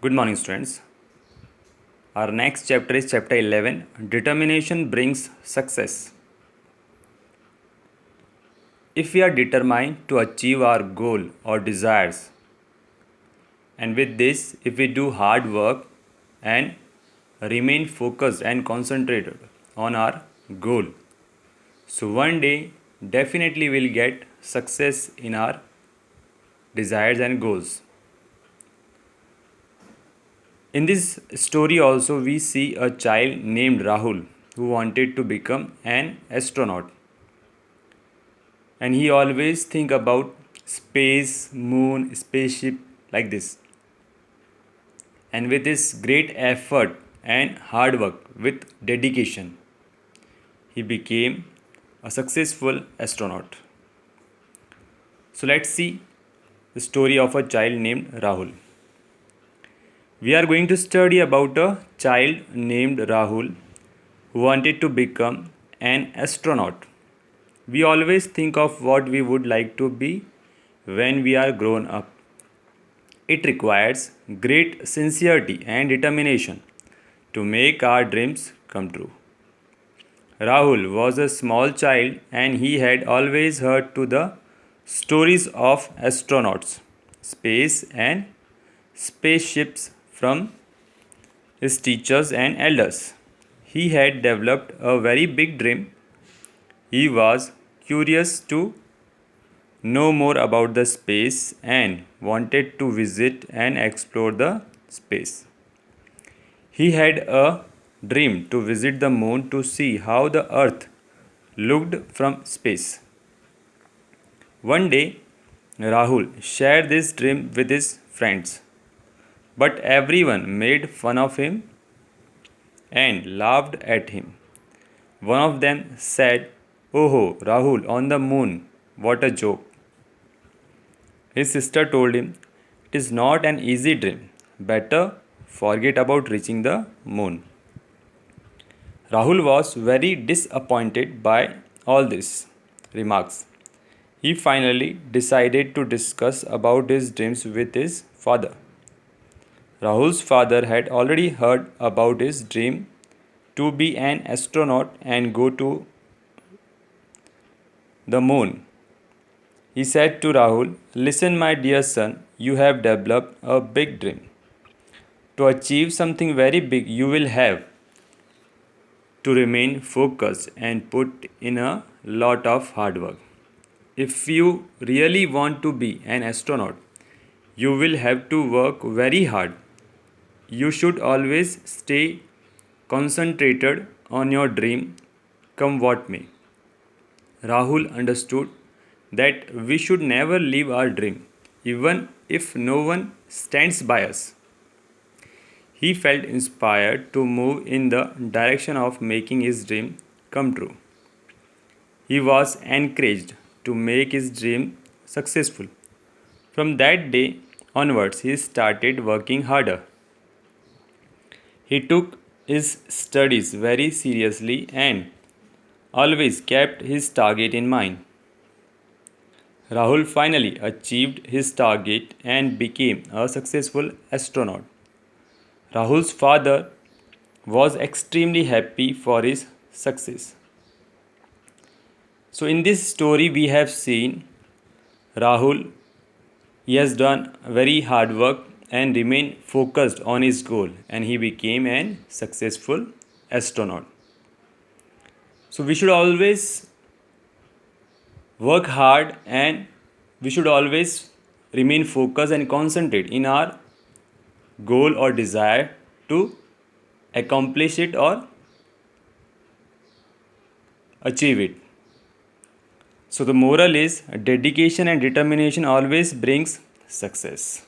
Good morning, students. Our next chapter is chapter 11, Determination Brings Success. If we are determined to achieve our goal or desires, and with this, if we do hard work and remain focused and concentrated on our goal, so one day definitely we'll get success in our desires and goals. In this story also we see a child named Rahul who wanted to become an astronaut, and he always think about space, moon, spaceship like this. And with his great effort and hard work with dedication, he became a successful astronaut. So let's see the story of a child named Rahul. We are going to study about a child named Rahul who wanted to become an astronaut. We always think of what we would like to be when we are grown up. It requires great sincerity and determination to make our dreams come true. Rahul was a small child and he had always heard to the stories of astronauts, space and spaceships from his teachers and elders. He had developed a very big dream. He was curious to know more about the space and wanted to visit and explore the space. He had a dream to visit the moon to see how the earth looked from space. One day, Rahul shared this dream with his friends, but everyone made fun of him and laughed at him. One of them said, "Oh, Rahul on the moon, what a joke." His sister told him, "It is not an easy dream. Better forget about reaching the moon." Rahul was very disappointed by all these remarks. He finally decided to discuss about his dreams with his father. Rahul's father had already heard about his dream to be an astronaut and go to the moon. He said to Rahul, "Listen, my dear son, you have developed a big dream. To achieve something very big, you will have to remain focused and put in a lot of hard work. If you really want to be an astronaut, you will have to work very hard. You should always stay concentrated on your dream, come what may." Rahul understood that we should never leave our dream, even if no one stands by us. He felt inspired to move in the direction of making his dream come true. He was encouraged to make his dream successful. From that day onwards, he started working harder. He took his studies very seriously and always kept his target in mind. Rahul finally achieved his target and became a successful astronaut. Rahul's father was extremely happy for his success. So, in this story, we have seen Rahul, he has done very hard work and remained focused on his goal, and he became a successful astronaut. So, we should always work hard and we should always remain focused and concentrate in our goal or desire to accomplish it or achieve it. So the moral is dedication and determination always brings success.